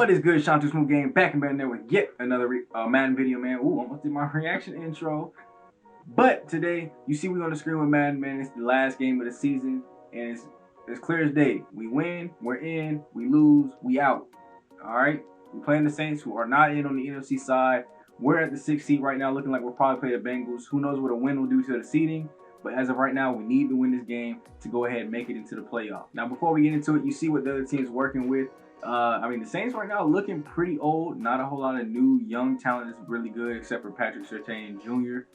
What is good, Sean Smooth Game? Back in bed there with yet another Madden video, man. Ooh, almost did my reaction intro. But today, you see we on the screen with Madden, man. It's the last game of the season, and it's clear as day. We win, we're in. We lose, we out. All right? We're playing the Saints, who are not in on the NFC side. We're at the 6th seed right now, looking like we'll probably play the Bengals. Who knows what a win will do to the seeding? But as of right now, we need to win this game to go ahead and make it into the playoff. Now, before we get into it, you see what the other team's working with. The Saints right now looking pretty old. Not a whole lot of new, young talent is really good, except for Patrick Surtain Jr.,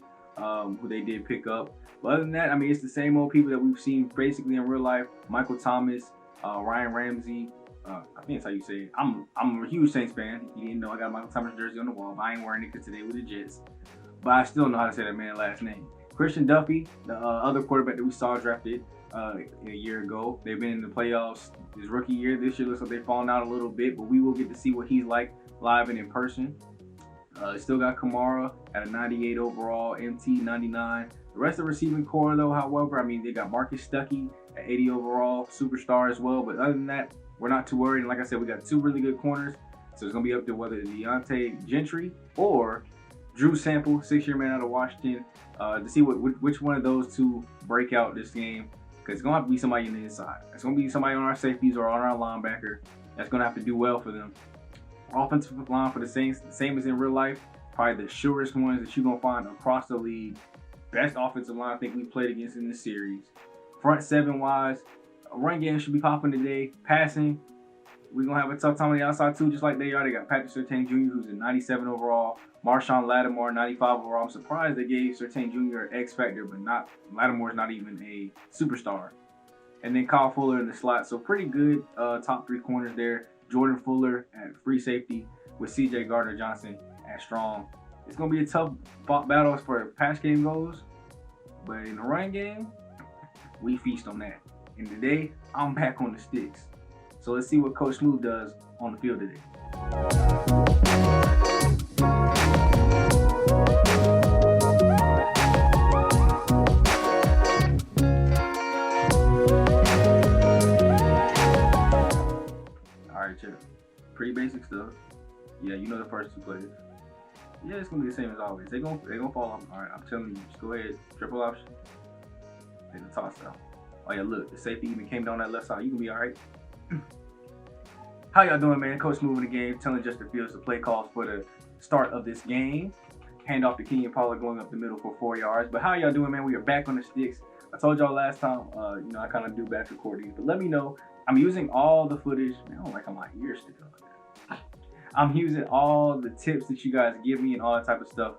who they did pick up. But other than that, it's the same old people that we've seen basically in real life. Michael Thomas, Ryan Ramsey. I think that's how you say it. I'm a huge Saints fan. You didn't know I got a Michael Thomas jersey on the wall, but I ain't wearing it because today with the Jets. But I still know how to say that man's last name. Christian Duffy, the other quarterback that we saw drafted a year ago. They've been in the playoffs his rookie year. This year looks like they've fallen out a little bit, but we will get to see what he's like live and in person. Still got Kamara at a 98 overall, MT 99. The rest of the receiving core, though, however, they got Marcus Stuckey at 80 overall, superstar as well. But other than that, we're not too worried. And like I said, we got two really good corners. So it's going to be up to whether Deontay Gentry or Drew Sample, 6-year man out of Washington, to see which one of those two break out this game. Because it's going to have to be somebody on the inside. It's going to be somebody on our safeties or on our linebacker that's going to have to do well for them. Offensive line for the Saints, the same as in real life, probably the surest ones that you're going to find across the league. Best offensive line I think we played against in this series. Front seven wise, run game should be popping today. Passing, we're going to have a tough time on the outside too, just like they are. They got Patrick Surtain Jr., who's a 97 overall. Marshawn Lattimore, 95 overall. I'm surprised they gave Surtain Jr. an X factor, but Lattimore's not even a superstar. And then Kyle Fuller in the slot. So pretty good top three corners there. Jordan Fuller at free safety with CJ Gardner-Johnson at strong. It's going to be a tough battle as far as pass game goes. But in the run game, we feast on that. And today, I'm back on the sticks. So let's see what Coach Smooth does on the field today. Pretty basic stuff. Yeah, you know the first two plays. Yeah, it's gonna be the same as always. They gonna fall off. All right, I'm telling you, just go ahead, triple option, take the toss out. Oh yeah, look, the safety even came down that left side. You can be all right. How y'all doing, man? Coach moving the game, telling Justin Fields the play calls for the start of this game. Hand off to Kenyon Pollard going up the middle for 4 yards. But how y'all doing, man? We are back on the sticks. I told y'all last time, I kind of do batch recordings, but let me know. I'm using all the footage. Man, I don't like how my ears stick up like that. I'm using all the tips that you guys give me and all that type of stuff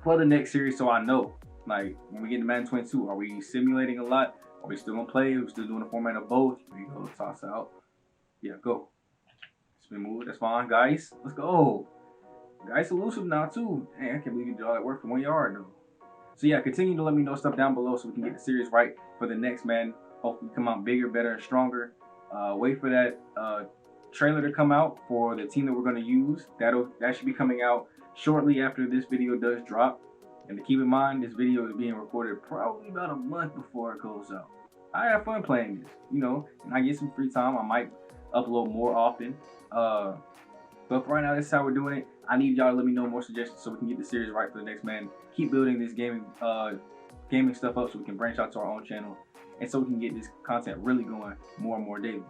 for the next series, so I know. Like, when we get to Madden 22, are we simulating a lot? Are we still gonna play? Are we still doing a format of both? There you go, toss out. Yeah, go. Spin move, that's fine. Guys, let's go. Guys elusive now too. Dang, I can't believe you did all that work from 1 yard though. So yeah, continue to let me know stuff down below so we can get the series right for the next Madden. Hopefully come out bigger, better, and stronger. Wait for that trailer to come out for the team that we're going to use. That should be coming out shortly after this video does drop. And to keep in mind, this video is being recorded probably about a month before it goes out. I have fun playing this, and I get some free time. I might upload more often. But for right now, this is how we're doing it. I need y'all to let me know more suggestions so we can get the series right for the next man. Keep building this gaming stuff up so we can branch out to our own channel. And so we can get this content really going more and more daily.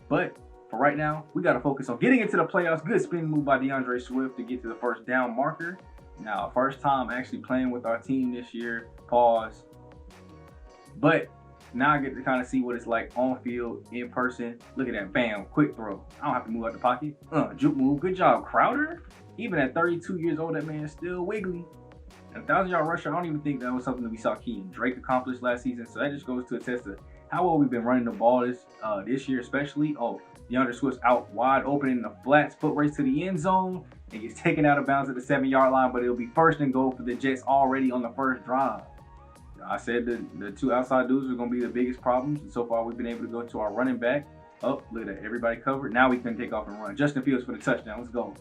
But for right now, we got to focus on getting into the playoffs. Good spin move by DeAndre Swift to get to the first down marker. Now, first time actually playing with our team this year. Pause. But now I get to kind of see what it's like on field, in person. Look at that. Bam. Quick throw. I don't have to move out the pocket. Juke move. Good job, Crowder. Even at 32 years old, that man is still wiggly. And 1,000-yard rusher, I don't even think that was something that we saw Kenyon Drake accomplish last season. So that just goes to attest to how well we've been running the ball this year, especially. Oh, DeAndre Swift's out wide open in the flats, foot race to the end zone, and gets taken out of bounds at the 7-yard line. But it'll be first and goal for the Jets already on the first drive. I said the two outside dudes are going to be the biggest problems. And so far, we've been able to go to our running back. Oh, look at that. Everybody covered. Now we can take off and run. Justin Fields for the touchdown. Let's go.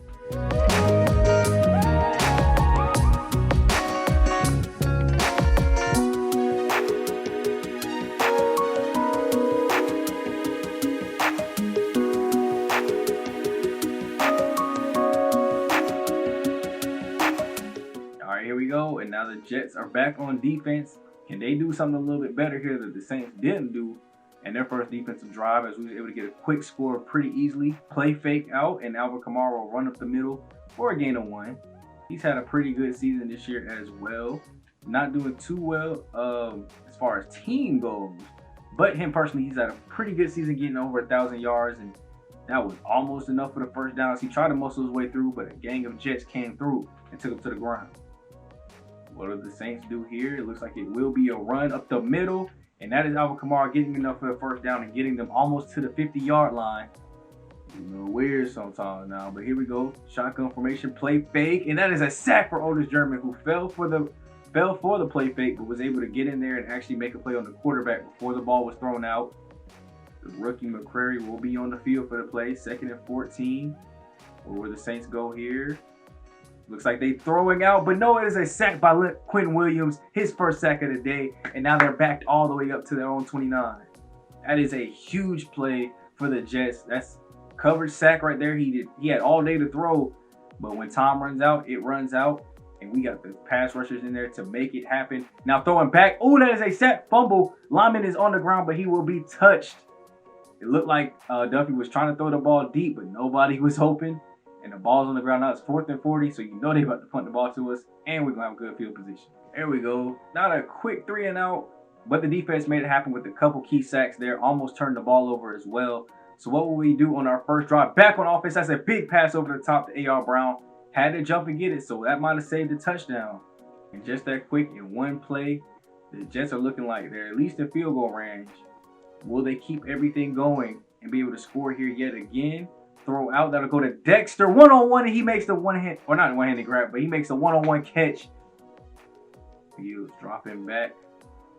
go. And now the Jets are back on defense. Can they do something a little bit better here that the Saints didn't do? And their first defensive drive, as we were able to get a quick score pretty easily. Play fake out, and Alvin Kamara will run up the middle for a gain of 1. He's had a pretty good season this year as well. Not doing too well as far as team goes. But him personally, he's had a pretty good season, getting over 1,000 yards. And that was almost enough for the first downs. He tried to muscle his way through, but a gang of Jets came through and took him to the ground. What do the Saints do here? It looks like it will be a run up the middle. And that is Alvin Kamara getting enough for the first down and getting them almost to the 50-yard line. A little weird sometimes now, but here we go. Shotgun formation, play fake. And that is a sack for Otis German, who fell for the play fake, but was able to get in there and actually make a play on the quarterback before the ball was thrown out. The rookie McCrary will be on the field for the play. 2nd and 14. Where will the Saints go here? Looks like they throwing out, but no, it is a sack by Quentin Williams, his first sack of the day, and now they're backed all the way up to their own 29. That is a huge play for the Jets. That's coverage sack right there. He had all day to throw, but when time runs out, it runs out, and we got the pass rushers in there to make it happen. Now throwing back. Oh, that is a sack fumble. Lyman is on the ground, but he will be touched. It looked like Duffy was trying to throw the ball deep, but nobody was hoping. And the ball's on the ground now. It's 4th and 40, so you know they're about to punt the ball to us, and we're going to have a good field position. There we go. Not a quick 3 and out, but the defense made it happen with a couple key sacks there. Almost turned the ball over as well. So what will we do on our first drive? Back on offense, that's a big pass over the top to A.R. Brown. Had to jump and get it, so that might have saved the touchdown. And just that quick in one play, the Jets are looking like they're at least in field goal range. Will they keep everything going and be able to score here yet again? Throw out, that'll go to Dexter, one-on-one, and he makes the one-hand, or not one-handed grab, but he makes a one-on-one catch. Fields dropping back,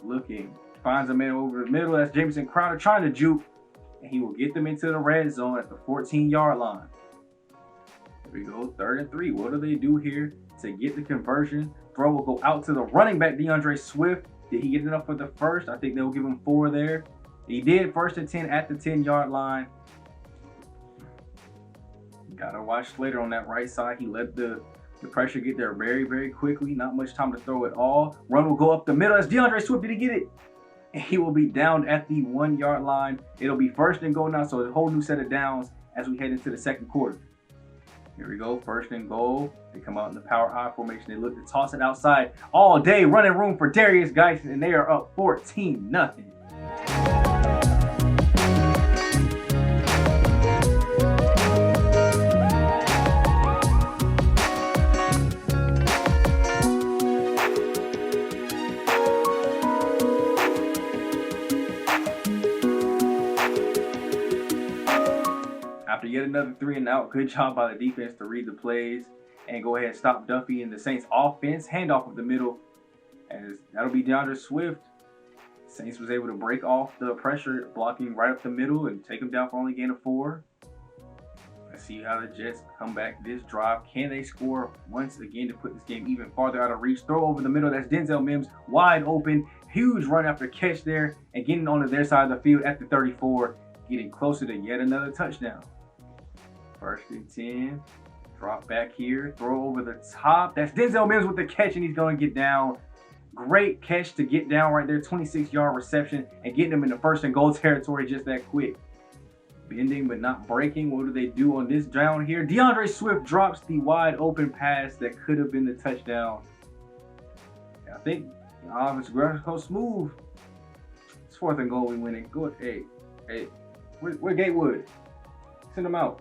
looking, finds a man over the middle. That's Jameson Crowder trying to juke, and he will get them into the red zone at the 14-yard line. Here we go, 3rd and 3. What do they do here to get the conversion? Throw will go out to the running back, DeAndre Swift. Did he get enough for the first? I think they'll give him 4 there. He did. 1st and 10 at the 10-yard line. Gotta watch Slater on that right side. He let the pressure get there very, very quickly. Not much time to throw at all. Run will go up the middle. That's DeAndre Swift. Did he get it? And he will be down at the 1-yard line. It'll be 1st and goal now, so a whole new set of downs as we head into the 2nd quarter. Here we go. 1st and goal. They come out in the power I formation. They look to toss it outside all day. Running room for Darius Geis, and they are up 14-0. After yet another 3 and out, good job by the defense to read the plays and go ahead and stop Duffy in the Saints offense. Handoff of the middle, as that'll be DeAndre Swift. Saints was able to break off the pressure, blocking right up the middle and take him down for only a gain of 4. Let's see how the Jets come back this drive. Can they score once again to put this game even farther out of reach? Throw over the middle. That's Denzel Mims wide open. Huge run after catch there and getting onto their side of the field at the 34, getting closer to yet another touchdown. 1st and 10. Drop back here. Throw over the top. That's Denzel Mims with the catch, and he's going to get down. Great catch to get down right there. 26-yard reception and getting them in the 1st and goal territory just that quick. Bending but not breaking. What do they do on this down here? DeAndre Swift drops the wide open pass that could have been the touchdown. I think the offense go smooth. It's 4th and goal. We win it. Good. Hey, where Gatewood? Send them out.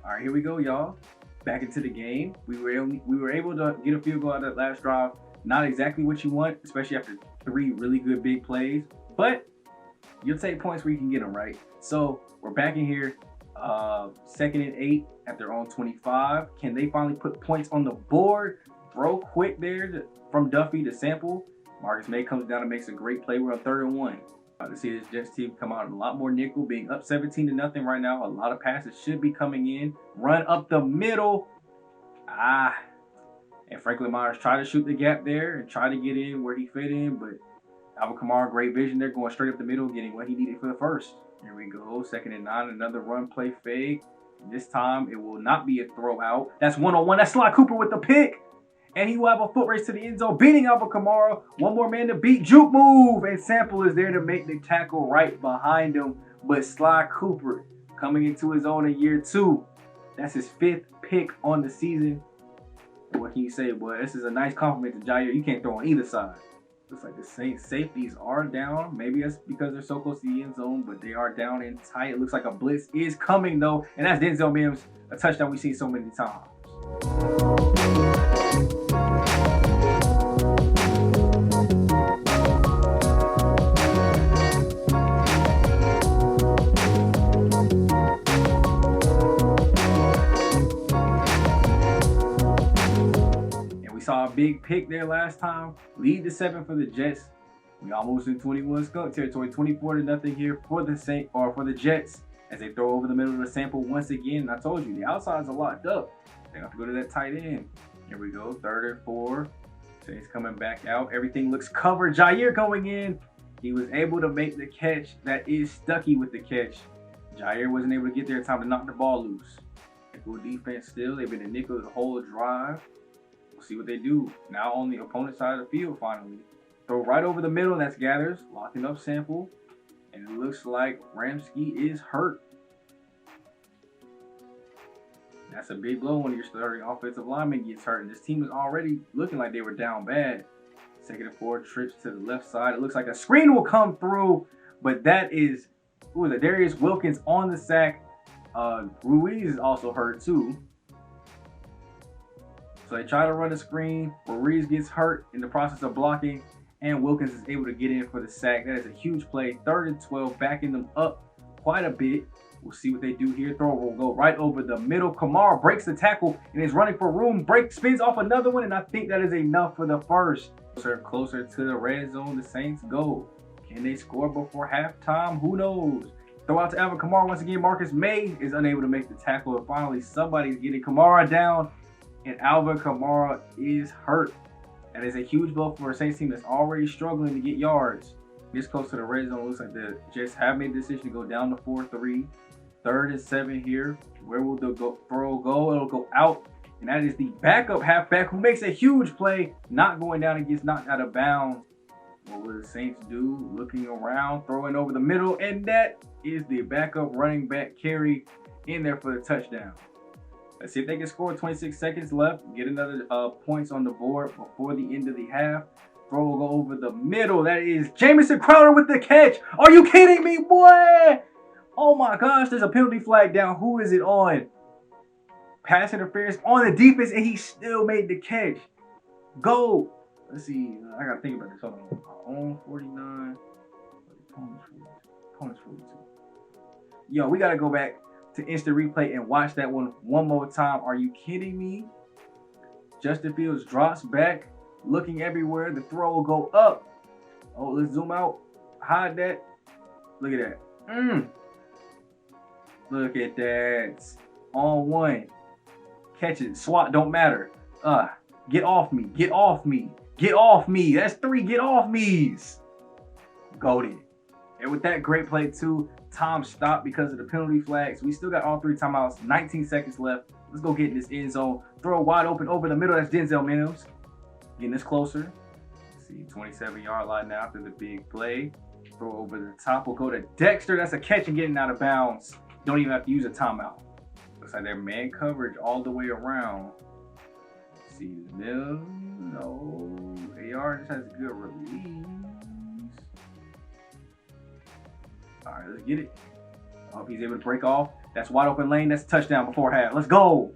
All right, here we go, y'all. Back into the game. We were able to get a field goal out of that last drive. Not exactly what you want, especially after 3 really good big plays. But you'll take points where you can get them, right? So we're back in here. 2nd and 8 at their own 25. Can they finally put points on the board? Throw quick there from Duffy to Sample. Marcus May comes down and makes a great play. We're on 3rd and 1. To see this Jets team come out a lot more nickel, being up 17-0 right now. A lot of passes should be coming in. Run up the middle. And Franklin Myers tried to shoot the gap there and try to get in where he fit in, but Alvin Kamara, great vision there, going straight up the middle, getting what he needed for the first. Here we go, 2nd and 9, another run play fake. This time it will not be a throw out. That's one-on-one. That's Sly Cooper with the pick. And he will have a foot race to the end zone, beating Alvin Kamara. One more man to beat. Juke move. And Sample is there to make the tackle right behind him. But Sly Cooper coming into his own in year 2. That's his 5th pick on the season. What can you say, boy? This is a nice compliment to Jair. You can't throw on either side. Looks like the Saints safeties are down. Maybe that's because they're so close to the end zone, but they are down and tight. It looks like a blitz is coming, though. And that's Denzel Mims, a touchdown we've seen so many times. Saw a big pick there last time. Lead to 7 for the Jets. We almost in 21 skunk territory. 24-0 here for the Jets as they throw over the middle of the Sample once again. And I told you the outsides are locked up. They have to go to that tight end. Here we go. 3rd and 4. Saints coming back out. Everything looks covered. Jair going in. He was able to make the catch. That is Stuckey with the catch. Jair wasn't able to get there in time to knock the ball loose. Good defense still. They've been a nickel the whole drive. We'll see what they do. Now on the opponent side of the field, finally. Throw right over the middle, and that's Gathers. Locking up Sample. And it looks like Ramsky is hurt. That's a big blow when your starting offensive lineman gets hurt. And this team is already looking like they were down bad. 2nd and 4 trips to the left side. It looks like a screen will come through. But that is, who is it? Darius Wilkins on the sack. Ruiz is also hurt too. So they try to run a screen. Ruiz gets hurt in the process of blocking, and Wilkins is able to get in for the sack. That is a huge play. 3rd and 12, backing them up quite a bit. We'll see what they do here. Throw will go right over the middle. Kamara breaks the tackle and is running for room. Spins off another one, and I think that is enough for the first. Closer to the red zone, the Saints go. Can they score before halftime? Who knows? Throw out to Alvin Kamara once again. Marcus May is unable to make the tackle, and finally somebody's getting Kamara down. And Alvin Kamara is hurt. That is a huge blow for a Saints team that's already struggling to get yards. This close to the red zone. Looks like the Jets have made the decision to go down to 4-3. 3rd and 7 here. Where will the throw go? It'll go out. And that is the backup halfback who makes a huge play. Not going down and gets knocked out of bounds. What will the Saints do? Looking around, throwing over the middle. And that is the backup running back carry in there for the touchdown. Let's see if they can score. 26 seconds left. Get another points on the board before the end of the half. Throw will go over the middle. That is Jamison Crowder with the catch. Are you kidding me, boy? Oh my gosh, there's a penalty flag down. Who is it on? Pass interference on the defense, and he still made the catch. Go. Let's see. I got to think about this. Hold on. On 49. Opponent's 42. Yo, we got to go back to instant replay and watch that one more time. Are you kidding me? Justin Fields drops back, looking everywhere. The throw will go up. Oh, let's zoom out. Hide that. Look at that. Look at that. On one. Catch it. SWAT don't matter. Get off me. Get off me. Get off me. That's 3 get off me's. Goated. And with that great play too, time stopped because of the penalty flags. We still got all 3 timeouts. 19 seconds left. Let's go get in this end zone. Throw wide open over the middle. That's Denzel Mims. Getting this closer. Let's see, 27-yard line now after the big play. Throw over the top. We'll go to Dexter. That's a catch and getting out of bounds. Don't even have to use a timeout. Looks like they're man coverage all the way around. Let's see, Mills. No. AR just has a good release. All right, let's get it. I hope he's able to break off. That's wide open lane. That's a touchdown before half. Let's go.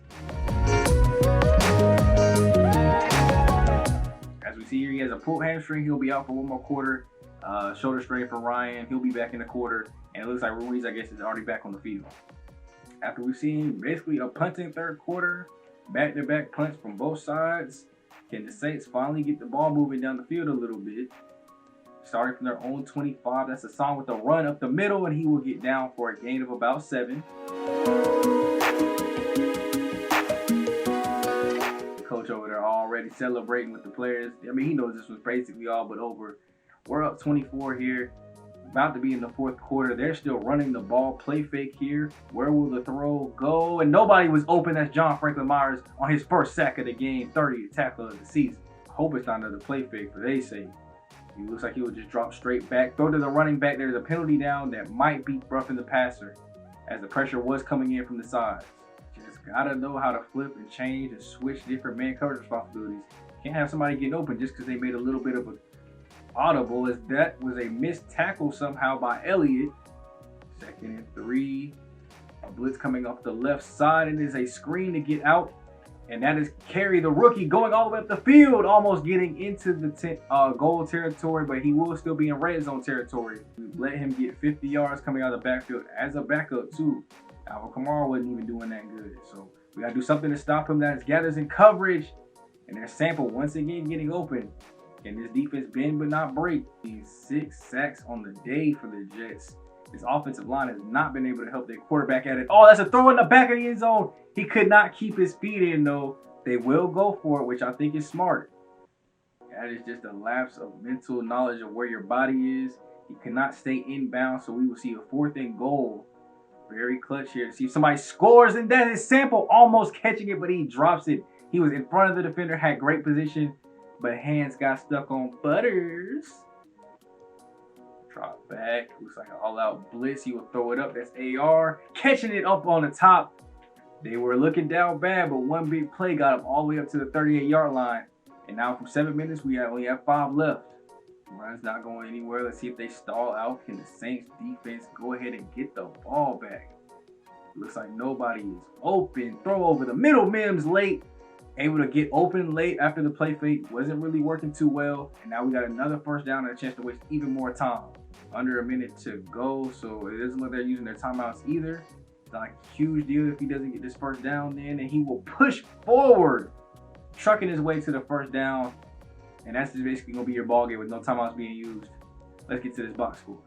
As we see here, he has a pulled hamstring. He'll be out for one more quarter. Shoulder strain for Ryan. He'll be back in the quarter. And it looks like Ruiz, I guess, is already back on the field. After we've seen basically a punting third quarter, back-to-back punts from both sides, can the Saints finally get the ball moving down the field a little bit? Starting from their own 25, that's a song with a run up the middle, and he will get down for a gain of about 7. Coach over there already celebrating with the players. I mean, he knows this was basically all but over. We're up 24 here. about to be in the fourth quarter. They're still running the ball. Play fake here. Where will the throw go? And nobody was open. That's John Franklin Myers on his first sack of the game, 30th tackle of the season. Hope it's not another play fake, but they say he looks like he will just drop straight back. Throw to the running back. There's a penalty down that might be roughing the passer as the pressure was coming in from the sides. Just gotta know how to flip and change and switch different man coverage responsibilities. Can't have somebody getting open just because they made a little bit of a audible, as that was a missed tackle somehow by Elliott. 2nd and 3. A blitz coming off the left side. It is a screen to get out. And that is Carey, the rookie, going all the way up the field, almost getting into the goal territory, but he will still be in red zone territory. We let him get 50 yards coming out of the backfield as a backup too. Alvin Kamara wasn't even doing that good. So we got to do something to stop him. That gathers in coverage. And there's Sample once again getting open. Can this defense bend but not break? 6 sacks on the day for the Jets. This offensive line has not been able to help their quarterback at it. Oh, that's a throw in the back of the end zone. He could not keep his feet in, though. They will go for it, which I think is smart. That is just a lapse of mental knowledge of where your body is. He cannot stay inbound, so we will see a 4th and goal. Very clutch here to see if somebody scores, and that is Sample almost catching it, but he drops it. He was in front of the defender, had great position, but hands got stuck on Butters. Drop back. Looks like an all-out blitz. He will throw it up. That's AR. Catching it up on the top. They were looking down bad, but one big play got him all the way up to the 38-yard line. And now from 7 minutes, we only have 5 left. Run's not going anywhere. Let's see if they stall out. Can the Saints defense go ahead and get the ball back? Looks like nobody is open. Throw over the middle. Mims late. Able to get open late after the play fake. Wasn't really working too well. And now we got another first down and a chance to waste even more time. Under a minute to go. So it doesn't look like they're using their timeouts either. It's not a huge deal if he doesn't get this first down then. And he will push forward. Trucking his way to the first down. And that's just basically going to be your ball game with no timeouts being used. Let's get to this box score.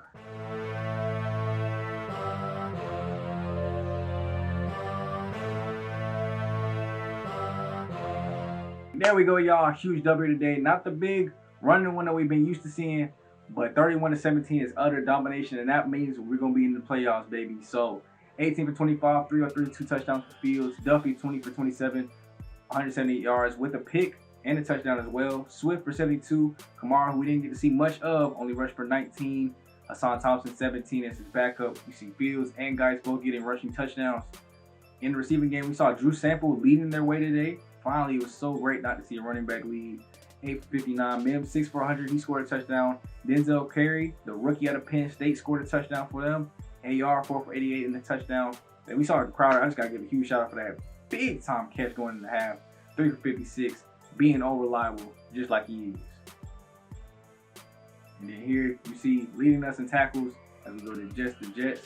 There we go, y'all. Huge W today. Not the big running one that we've been used to seeing, but 31-17 is utter domination, and that means we're going to be in the playoffs, baby. So 18 for 25, 303, 2 touchdowns for Fields. Duffy 20 for 27, 178 yards with a pick and a touchdown as well. Swift for 72. Kamara, who we didn't get to see much of, only rushed for 19. Hassan Thompson 17 as his backup. You see Fields and Guys both getting rushing touchdowns. In the receiving game, we saw Drew Sample leading their way today. Finally, it was so great not to see a running back lead. 8 for 59. Mims 6 for 100. He scored a touchdown. Denzel Carey, the rookie out of Penn State, scored a touchdown for them. AR 4 for 88 in the touchdown. And we saw Crowder. I just got to give a huge shout out for that big time catch going in the half. 3 for 56. Being unreliable, just like he is. And then here you see leading us in tackles as we go to Jets.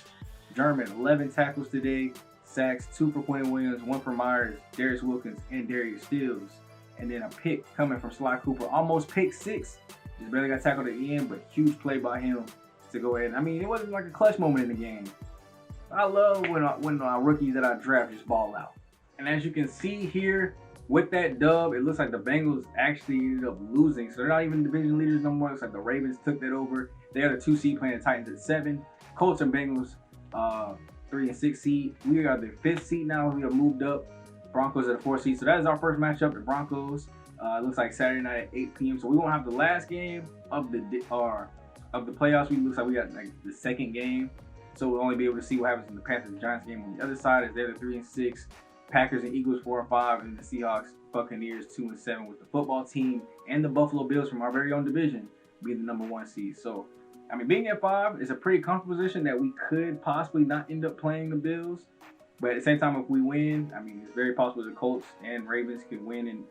German 11 tackles today. Sacks 2 for Quentin Williams, 1 for Myers, Darius Wilkins, and Darius Stills. And then a pick coming from Sly Cooper. Almost pick 6. Just barely got tackled at the end, but huge play by him to go ahead. I mean, it wasn't like a clutch moment in the game. I love when our rookies that I draft just ball out. And as you can see here, with that dub, it looks like the Bengals actually ended up losing. So they're not even division leaders no more. It looks like the Ravens took that over. They are the 2 seed playing the Titans at 7. Colts and Bengals 3 and 6 seed. We are the 5th seed now. We have moved up. Broncos are the 4th seed. So that is our first matchup. The Broncos. It looks like Saturday night at 8 p.m. So we won't have the last game of the playoffs. Looks like we got like the second game. So we'll only be able to see what happens in the Panthers Giants game. On the other side is they're the 3 and 6. Packers and Eagles 4 and 5, and the Seahawks, Buccaneers 2 and 7, with the football team and the Buffalo Bills from our very own division being the number 1 seed. So, I mean, being at 5 is a pretty comfortable position that we could possibly not end up playing the Bills. But at the same time, if we win, I mean, it's very possible the Colts and Ravens could win, and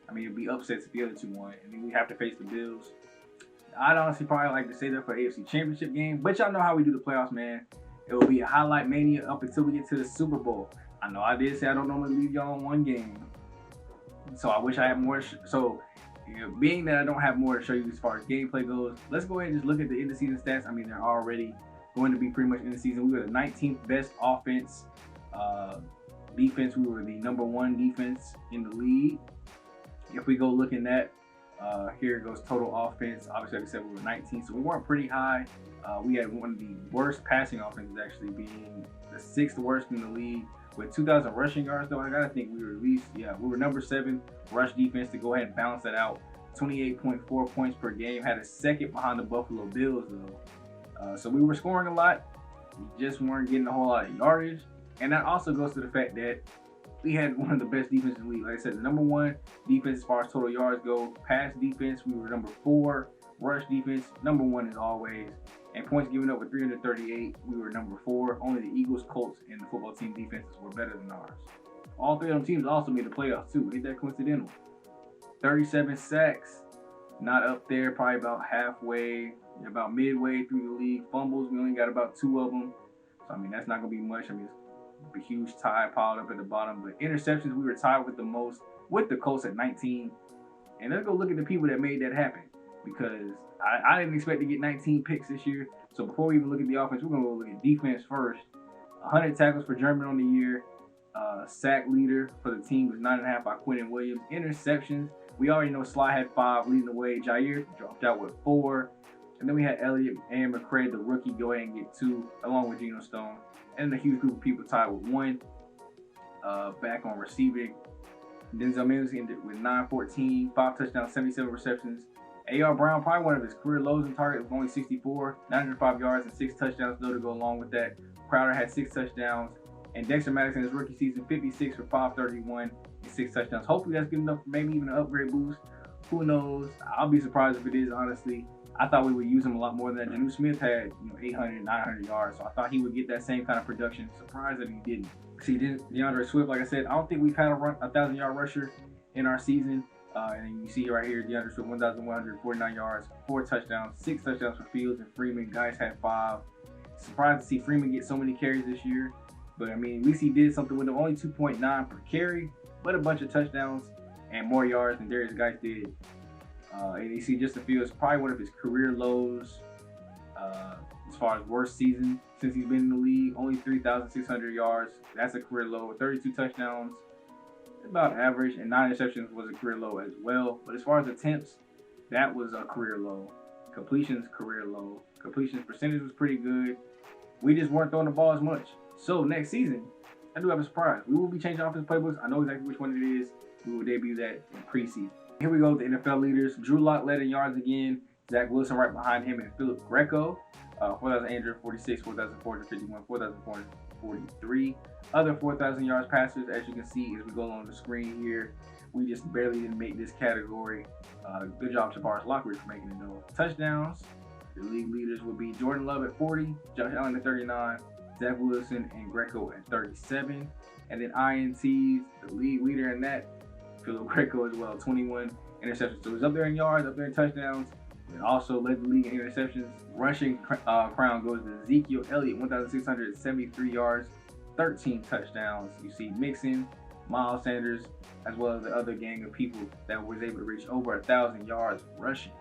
I mean, it'd be upsets if the other 2 won, and then we have to face the Bills. I'd honestly probably like to stay there for the AFC Championship game, but y'all know how we do the playoffs, man. It will be a highlight mania up until we get to the Super Bowl. I know I did say I don't normally leave y'all on one game, so I wish I had more. So, being that I don't have more to show you as far as gameplay goes, let's go ahead and just look at the end of season stats. I mean, they're already going to be pretty much in the season. We were the 19th best offense. Defense, we were the number 1 defense in the league. If we go looking at Here goes total offense. Obviously, like I said, we were 19, so we weren't pretty high. We had one of the worst passing offenses, actually being the 6th worst in the league with 2,000 rushing yards. Though I gotta think we were at least, we were number 7 rush defense to go ahead and balance that out. 28.4 points per game. Had a 2nd behind the Buffalo Bills though. So we were scoring a lot. We just weren't getting a whole lot of yardage, and that also goes to the fact that we had one of the best defenses in the league. Like I said, the number 1 defense as far as total yards go. Pass defense, we were number 4. Rush defense, number 1 as always. And points given up with 338, we were number 4. Only the Eagles, Colts, and the football team defenses were better than ours. All 3 of them teams also made the playoffs too. Ain't that coincidental? 37 sacks, not up there, probably about halfway, about midway through the league. Fumbles, we only got about 2 of them. So, I mean, that's not going to be much. I mean, it's a huge tie piled up at the bottom. But interceptions, we were tied with the most with the Colts at 19. And let's go look at the people that made that happen, because I didn't expect to get 19 picks this year. So before we even look at the offense, we're going to go look at defense first. 100 tackles for German on the year. Sack leader for the team was 9.5 by Quentin Williams. Interceptions, we already know Sly had 5 leading the way. Jair dropped out with 4. And then we had Elliott and McCray, the rookie, go ahead and get 2, along with Geno Stone. And a huge group of people tied with 1. Back on receiving, Denzel Mims ended with 914, 5 touchdowns, 77 receptions. A.R. Brown, probably one of his career lows in target, with only 64, 905 yards and 6 touchdowns though to go along with that. Crowder had 6 touchdowns. And Dexter Maddox in his rookie season, 56 for 531 and 6 touchdowns. Hopefully that's good enough for maybe even an upgrade boost. Who knows? I'll be surprised if it is, honestly. I thought we would use him a lot more than that. Janu Smith had 800, 900 yards, so I thought he would get that same kind of production. Surprised that he didn't. See, DeAndre Swift, like I said, I don't think we've had a 1,000-yard rusher in our season. And you see right here, DeAndre Swift, 1,149 yards, 4 touchdowns, 6 touchdowns for Fields and Freeman. Guys had 5. Surprised to see Freeman get so many carries this year. But, I mean, at least he did something with them. Only 2.9 per carry, but a bunch of touchdowns and more yards than Darius Guice did. And you see Justin Fields, probably one of his career lows as far as worst season since he's been in the league. Only 3,600 yards. That's a career low. 32 touchdowns, about average, and 9 interceptions was a career low as well. But as far as attempts, that was a career low. Completions, career low. Completions percentage was pretty good. We just weren't throwing the ball as much. So next season, I do have a surprise. We will be changing offense playbooks. I know exactly which one it is. We will debut that in preseason. Here we go, the NFL leaders. Drew Lock led in yards again. Zach Wilson right behind him, and Philip Greco, 4,846, 4,451, 4,443. Other 4,000 yards passers, as you can see as we go along the screen here. We just barely didn't make this category. Good job to Tavares Lockridge for making it though. Touchdowns, the league leaders would be Jordan Love at 40, Josh Allen at 39, Zach Wilson and Greco at 37. And then INTs, the league leader in that, Philip Greco as well, 21 interceptions. So he's up there in yards, up there in touchdowns, and also led the league in interceptions. Rushing crown goes to Ezekiel Elliott, 1,673 yards, 13 touchdowns. You see Mixon, Miles Sanders, as well as the other gang of people that was able to reach over 1,000 yards rushing.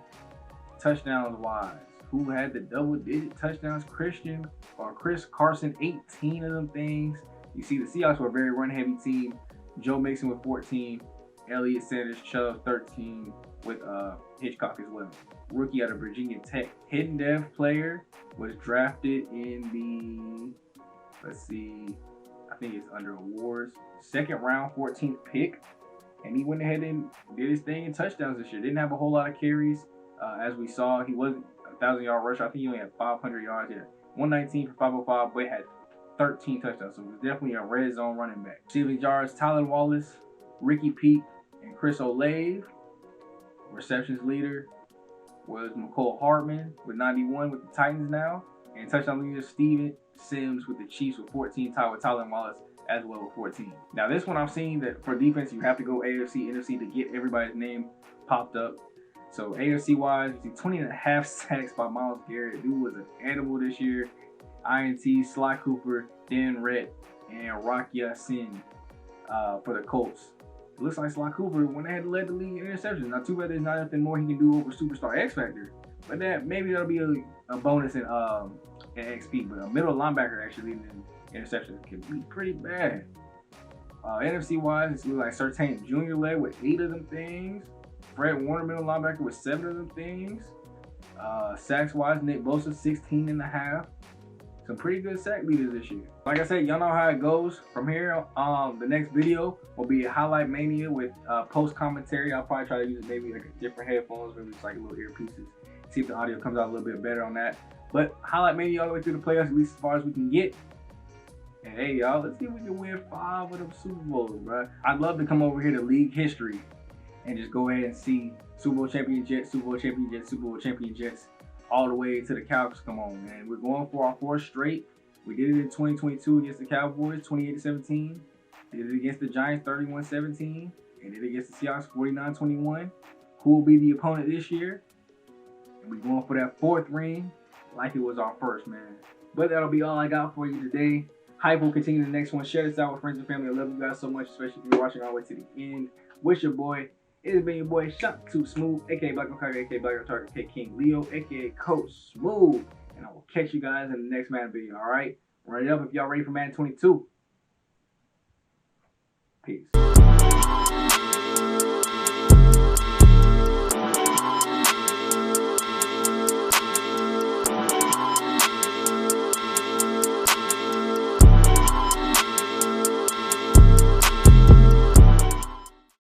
Touchdowns wise, who had the double-digit touchdowns? Chris Carson, 18 of them things. You see the Seahawks were a very run-heavy team. Joe Mixon with 14. Elliott, Sanders, Chubb, 13 with Hitchcock as well. Rookie out of Virginia Tech. Hidden Dev player was drafted in the, I think it's under awards. 2nd round, 14th pick. And he went ahead and did his thing in touchdowns this year. Didn't have a whole lot of carries. As we saw, he wasn't a 1,000-yard rusher. I think he only had 500 yards here. 119 for 505, but had 13 touchdowns. So it was definitely a red zone running back. Receiving yards, Tyler Wallace, Ricky Peake, and Chris Olave. Receptions leader was McCole Hardman with 91 with the Titans now. And touchdown leader Steven Sims with the Chiefs with 14, tied with Tyler Wallace as well with 14. Now this one I'm seeing that for defense you have to go AFC, NFC to get everybody's name popped up. So AFC wise, you see 20.5 sacks by Myles Garrett. Dude was an animal this year. INT, Sly Cooper, Dan Rett, and Rock Ya-Sin for the Colts. It looks like Sly Cooper went ahead and led the league in interceptions. Now, too bad there's not nothing more he can do over Superstar X Factor, but maybe that'll be a bonus in XP. But a middle linebacker actually leading in interceptions can be pretty bad. NFC wise, it looks like Surtain Jr. led with 8 of them things. Fred Warner, middle linebacker, with 7 of them things. Sacks wise, Nick Bosa, 16.5. Some pretty good sack leaders this year. Like I said, y'all know how it goes. From here, the next video will be a highlight mania with post commentary. I'll probably try to use maybe like a different headphones, maybe just like little earpieces. See if the audio comes out a little bit better on that. But highlight mania all the way through the playoffs, at least as far as we can get. And hey, y'all, let's see if we can win 5 of them Super Bowls, bro. I'd love to come over here to league history and just go ahead and see Super Bowl champion Jets, Super Bowl champion Jets, Super Bowl champion Jets, all the way to the Cowboys. Come on, man. We're going for our 4th straight. We did it in 2022 against the Cowboys, 28-17. Did it against the Giants, 31-17. And did it against the Seahawks, 49-21. Who will be the opponent this year? And we're going for that 4th ring like it was our 1st, man. But that'll be all I got for you today. Hype will continue the next one. Share this out with friends and family. I love you guys so much, especially if you're watching all the way to the end. With your boy. It has been your boy, Shot Too Smooth, aka Black on Target, aka Black on Target, aka King Leo, aka Coach Smooth. And I will catch you guys in the next Madden video, alright? Run it up if y'all ready for Madden 22. Peace.